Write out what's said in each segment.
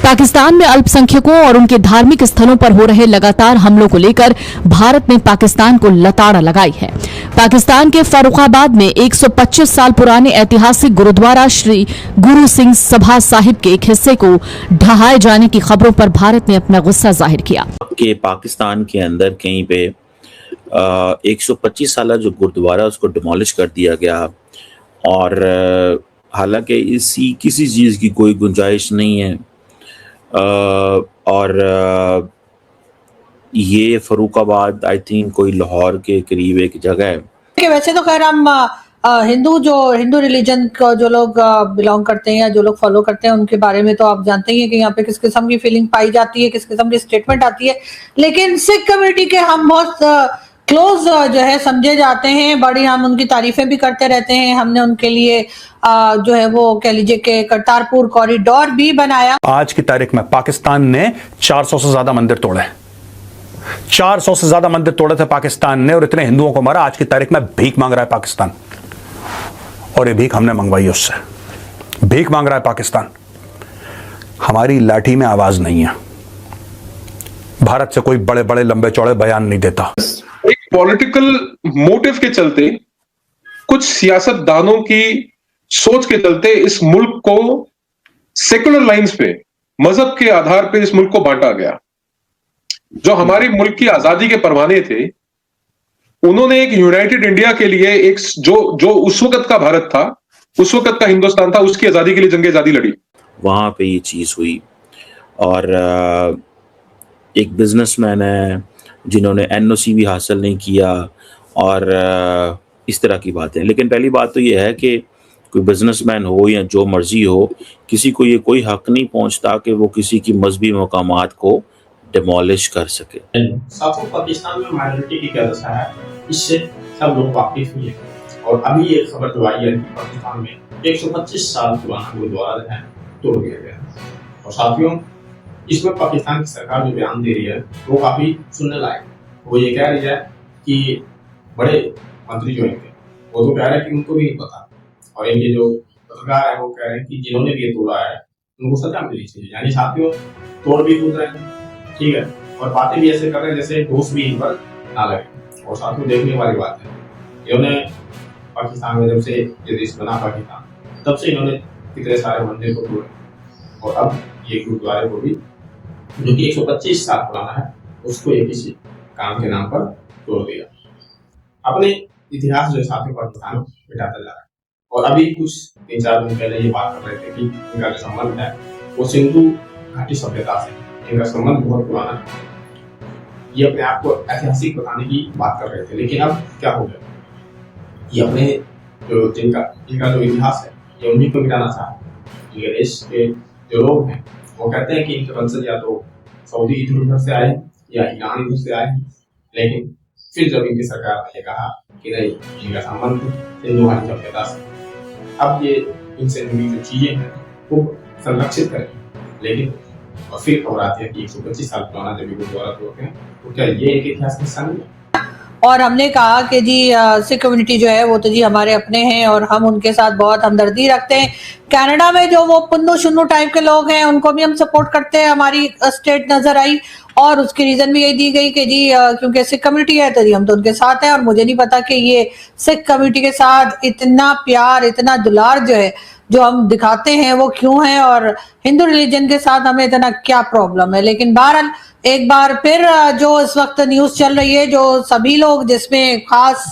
पाकिस्तान में अल्पसंख्यकों और उनके धार्मिक स्थलों पर हो रहे लगातार हमलों को लेकर भारत ने पाकिस्तान को लताड़ा लगाई है। पाकिस्तान के फर्रुखाबाद में 125 साल पुराने ऐतिहासिक गुरुद्वारा श्री गुरु सिंह सभा साहिब के एक हिस्से को ढहाए जाने की खबरों पर भारत ने अपना गुस्सा जाहिर किया कि पाकिस्तान के अंदर कहीं पे 125 साल जो गुरुद्वारा उसको डिमोलिश कर दिया गया और हालांकि इसी किसी चीज़ की कोई गुंजाइश नहीं है और ये फर्रुखाबाद आई थिंक कोई लाहौर के करीब एक जगह है कि वैसे तो खैर हम हिंदू रिलीजन को जो लोग बिलोंग करते हैं या जो लोग फॉलो करते हैं उनके बारे में तो आप जानते ही हैं कि यहाँ पे किस किस्म की फीलिंग पाई जाती है, किस किस्म की स्टेटमेंट आती है। लेकिन सिख कम्युनिटी के हम बहुत क्लोज जो है समझे जाते हैं, बड़ी हम उनकी तारीफें भी करते रहते हैं। हमने उनके लिए जो है वो कह लीजिए कि करतारपुर कॉरिडोर भी बनाया। आज की तारीख में पाकिस्तान ने 400 से ज्यादा मंदिर तोड़े, 400 से ज्यादा मंदिर तोड़े थे पाकिस्तान ने और इतने हिंदुओं को मारा। आज की तारीख में भीख मांग रहा है पाकिस्तान और ये भीख हमने मंगवाई उससे। भीख मांग रहा है पाकिस्तान। हमारी लाठी में आवाज नहीं है। भारत से कोई बड़े बड़े लंबे चौड़े बयान नहीं देता। एक पॉलिटिकल मोटिव के चलते, कुछ सियासतदानों की सोच के चलते इस मुल्क को सेकुलर लाइंस पे, मजहब के आधार पे इस मुल्क को बांटा गया। जो हमारे मुल्क की आजादी के परवाने थे, उन्होंने एक यूनाइटेड इंडिया के लिए एक जो उस वक्त का भारत था, उस वक्त का हिंदुस्तान था, उसकी आजादी के लिए जंग आजादी लड़ी। वहां पे ये चीज हुई और एक बिजनेसमैन है जिन्होंने एनओसी भी हासिल नहीं किया और इस तरह की बातें। लेकिन पहली बात तो ये है कि कोई बिजनेसमैन हो या जो मर्जी हो, किसी को ये कोई हक नहीं पहुंचता कि वो किसी की मजहबी मकामात को डिमोलिश कर सके। साथियों, पाकिस्तान में माइनॉरिटी की क्या दशा है, इससे सब लोग वाकिफ ही हैं। और अभी एक खबर जो आई है कि पाकिस्तान में 125 साल पुराना गुरुद्वारा जो है तोड़ दिया गया है। और साथियों, इसमें पाकिस्तान की सरकार जो बयान दे रही है वो काफी सुनने लायक है। वो ये कह रही है कि बड़े मंत्री जो हैं वो तो कह रहे हैं कि उनको भी नहीं पता, और इनके जो पत्रकार है वो कह रहे हैं कि जिन्होंने भी ये तोड़ा है उनको सजा मिलनी चाहिए। यानी साथियों, तोड़ भी कूद रहे हैं, ठीक है, और बातें भी ऐसे कर रहे हैं जैसे दोस्त भी इन पर ना लगे। और साथियों, देखने वाली बात है, इन्होंने पाकिस्तान में जब से ये देश बना पाकिस्तान, तब से इन्होंने कितने सारे मंदिर को तोड़े और अब ये गुरुद्वारे को भी, जो कि 125 साल पुराना है, उसको ये किसी काम के नाम पर तोड़ दिया। अपने इतिहास जो साथियों पाकिस्तान मिटाता जा रहा है। और अभी कुछ 3-4 दिन पहले ये बात कर रहे थे कि इनका जो संबंध है वो सिंधु घाटी सभ्यता से, इनका संबंध बहुत पुराना है। ये अपने आप को ऐतिहासिक बताने की बात कर रहे थे, लेकिन अब क्या हो गया, ये अपने जो इनका जो इतिहास है ये उन्हीं को मिटाना चाहते। ये देश के जो लोग हैं वो कहते हैं कि इनके वंशज या तो सऊदी इधर से आए या ईरान इधर से आए, लेकिन फिर जब इनकी सरकार ने कहा कि नहीं, इनका संबंध सिंधु घाटी सभ्यता से, अब ये इनसे जुड़ी जो चीजें हैं वो संरक्षित करें। लेकिन और फिर खबर आती है कि 125 साल पुराना जब गुरुद्वारा तोड़ते हैं, तो क्या ये एक इतिहास का हिस्सा नहीं है? और हमने कहा कि जी सिख कम्युनिटी जो है वो तो जी हमारे अपने हैं और हम उनके साथ बहुत हमदर्दी रखते हैं। कनाडा में जो वो पुन्नू शुन्नू टाइप के लोग हैं उनको भी हम सपोर्ट करते हैं। हमारी स्टेट नजर आई और उसकी रीजन भी यही दी गई कि जी क्योंकि सिख कम्युनिटी है तो जी हम तो उनके साथ हैं। और मुझे नहीं पता कि ये सिख कम्युनिटी के साथ इतना प्यार, इतना दुलार जो है जो हम दिखाते हैं वो क्यों है, और हिंदू रिलीजन के साथ हमें इतना क्या प्रॉब्लम है। लेकिन बहरहाल एक बार फिर जो इस वक्त न्यूज चल रही है, जो सभी लोग जिसमें खास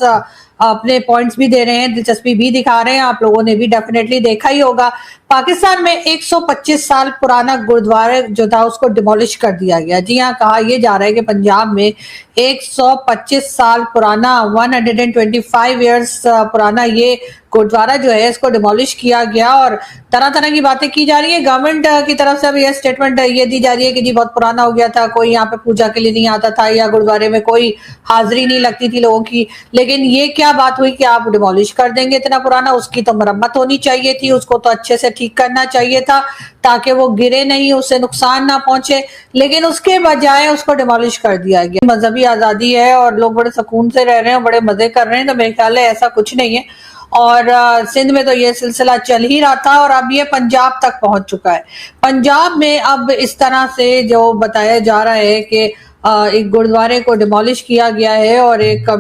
अपने पॉइंट्स भी दे रहे हैं, दिलचस्पी भी दिखा रहे हैं, आप लोगों ने भी डेफिनेटली देखा ही होगा। पाकिस्तान में 125 साल पुराना गुरुद्वारा जो था उसको डिमोलिश कर दिया गया। जी हाँ, कहा यह जा रहा है कि पंजाब में 125 साल पुराना 125 ईयर्स पुराना ये गुरुद्वारा जो है इसको डिमोलिश किया गया और तरह तरह की बातें की जा रही है। गवर्नमेंट की तरफ से अब यह स्टेटमेंट ये दी जा रही है कि जी बहुत पुराना हो गया था, कोई यहाँ पे पूजा के लिए नहीं आता था या गुरुद्वारे में कोई हाजिरी नहीं लगती थी लोगों की। लेकिन ये क्या बात हुई कि आप डिमोलिश कर देंगे इतना पुराना? उसकी तो मरम्मत होनी चाहिए थी, उसको तो अच्छे से ठीक करना चाहिए था ताकि वो गिरे नहीं, उससे नुकसान ना पहुंचे। लेकिन उसके बजाय उसको डिमोलिश कर दिया गया। मजहबी आजादी है और लोग बड़े सुकून से रह रहे हैं, बड़े मजे कर रहे हैं, तो मेरे ख्याल है ऐसा कुछ नहीं है। और सिंध में तो ये सिलसिला चल ही रहा था और अब ये पंजाब तक पहुंच चुका है। पंजाब में अब इस तरह से जो बताया जा रहा है कि एक गुरुद्वारे को डिमोलिश किया गया है और एक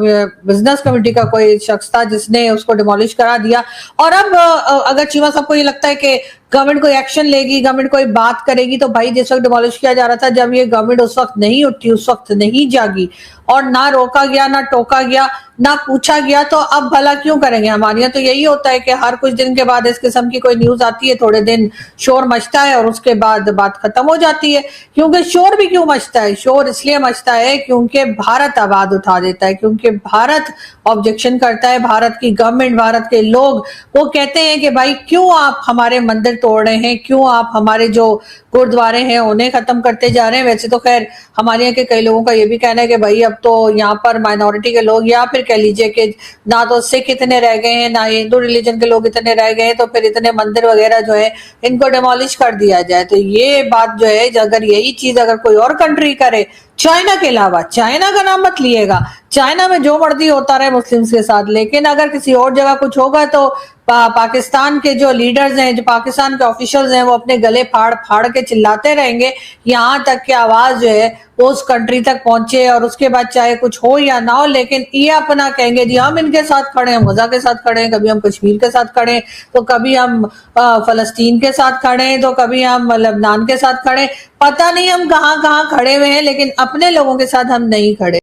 बिजनेस कमेटी का कोई शख्स था जिसने उसको डिमोलिश करा दिया। और अब अगर चीमा साहब को ये लगता है कि गवर्नमेंट कोई एक्शन लेगी, गवर्नमेंट कोई बात करेगी, तो भाई जिस वक्त डिमोलिश किया जा रहा था, जब ये गवर्नमेंट उस वक्त नहीं उठी, उस वक्त नहीं जागी और ना रोका गया, ना टोका गया, ना पूछा गया, तो अब भला क्यों करेंगे। हमारे यहाँ तो यही होता है कि हर कुछ दिन के बाद इस किस्म की कोई न्यूज आती है, थोड़े दिन शोर मचता है और उसके बाद बात खत्म हो जाती है। क्योंकि शोर भी क्यों मचता है? शोर इसलिए मचता है क्योंकि भारत आवाज उठा देता है, क्योंकि भारत ऑब्जेक्शन करता है। भारत की गवर्नमेंट, भारत के लोग वो कहते हैं कि भाई क्यों आप हमारे मंदिर तोड़ रहे हैं, क्यों आप हमारे जो गुरुद्वारे हैं उन्हें खत्म करते जा रहे हैं। वैसे तो खैर हमारे यहाँ के कई लोगों का ये भी कहना है कि भाई अब तो यहाँ पर माइनॉरिटी के लोग, या फिर कह लीजिए कि ना तो सिख इतने रह गए हैं, ना हिंदू रिलीजन के लोग इतने रह गए हैं, तो फिर इतने मंदिर वगैरह जो है इनको डिमोलिश कर दिया जाए। तो ये बात जो है, अगर यही चीज अगर कोई और कंट्री करे, चाइना के अलावा, चाइना का नाम मत लिएगा, चाइना में जो मर्जी होता रहे मुस्लिम्स के साथ, लेकिन अगर किसी और जगह कुछ होगा तो पाकिस्तान के जो लीडर्स हैं, जो पाकिस्तान के ऑफिशियल्स हैं, वो अपने गले फाड़ फाड़ के चिल्लाते रहेंगे यहाँ तक कि आवाज जो है वो उस कंट्री तक पहुंचे। और उसके बाद चाहे कुछ हो या ना हो, लेकिन ये अपना कहेंगे जी हम इनके साथ खड़े हैं, गजा के साथ खड़े हैं, कभी हम कश्मीर के साथ खड़े हैं, तो कभी हम फलस्तीन के साथ खड़े हैं, तो कभी हम लबनान के साथ खड़े हैं। पता नहीं हम कहाँ कहाँ खड़े हुए हैं, लेकिन अपने लोगों के साथ हम नहीं खड़े।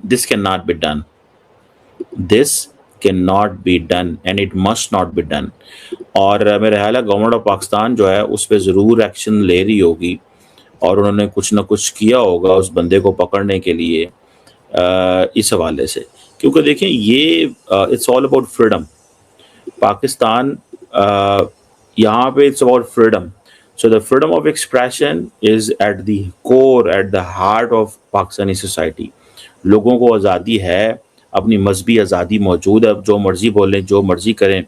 This cannot be done. This cannot be done and it must not be done. और मेरा ख्याल है गवर्नमेंट ऑफ पाकिस्तान जो है उस पर ज़रूर एक्शन ले रही होगी और उन्होंने कुछ ना कुछ किया होगा उस बंदे को पकड़ने के लिए इस हवाले से। क्योंकि देखें ये it's all about freedom. Pakistan यहाँ पे it's about freedom. So the freedom of expression is at the core, at the heart of Pakistani society. लोगों को आज़ादी है, अपनी मजहबी आज़ादी मौजूद है, जो मर्जी बोलें, जो मर्जी करें,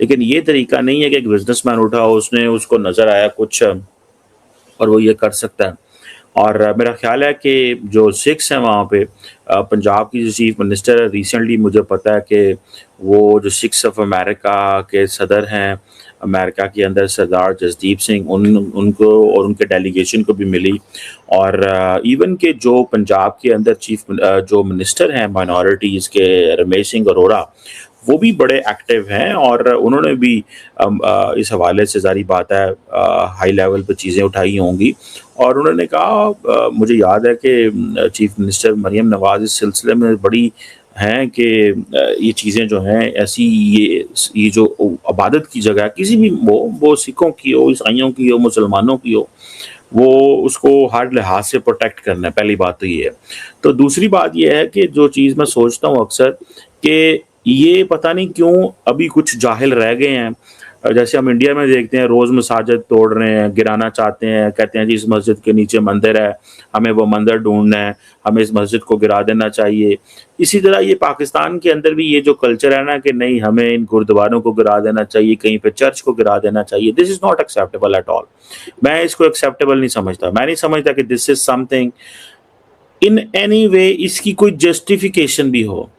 लेकिन ये तरीका नहीं है कि एक बिजनेसमैन उठा, उसने उसको नज़र आया कुछ और वो ये कर सकता है। और मेरा ख्याल है कि जो सिख्स हैं वहाँ पे, पंजाब की जो चीफ मिनिस्टर है, रिसेंटली मुझे पता है कि वो जो सिख्स ऑफ अमेरिका के सदर हैं अमेरिका के अंदर, सरदार जसदीप सिंह, उनको और उनके डेलीगेशन को भी मिली। और इवन के जो पंजाब के अंदर चीफ जो मिनिस्टर हैं माइनॉरिटीज़ के, रमेश सिंह अरोड़ा, वो भी बड़े एक्टिव हैं और उन्होंने भी इस हवाले से जारी बात है हाई लेवल पर चीज़ें उठाई होंगी। और उन्होंने कहा, मुझे याद है कि चीफ मिनिस्टर मरियम नवाज़ इस सिलसिले में बड़ी हैं कि ये चीज़ें जो हैं ऐसी, ये जो इबादत की जगह किसी भी वो सिखों की हो, ईसाइयों की हो, मुसलमानों की हो, वो उसको हर लिहाज से प्रोटेक्ट करना है। पहली बात तो ये है। तो दूसरी बात ये है कि जो चीज़ मैं सोचता हूँ अक्सर कि ये पता नहीं क्यों अभी कुछ जाहिल रह गए हैं। जैसे हम इंडिया में देखते हैं, रोज़ मसाजिद तोड़ रहे हैं, गिराना चाहते हैं, कहते हैं जी इस मस्जिद के नीचे मंदिर है, हमें वो मंदिर ढूंढना है, हमें इस मस्जिद को गिरा देना चाहिए। इसी तरह ये पाकिस्तान के अंदर भी ये जो कल्चर है ना कि नहीं हमें इन गुरुद्वारों को गिरा देना चाहिए, कहीं पे चर्च को गिरा देना चाहिए, this is not acceptable at all. मैं इसको एक्सेप्टेबल नहीं समझता। मैं नहीं समझता कि this is something in any way इसकी कोई जस्टिफिकेशन भी हो।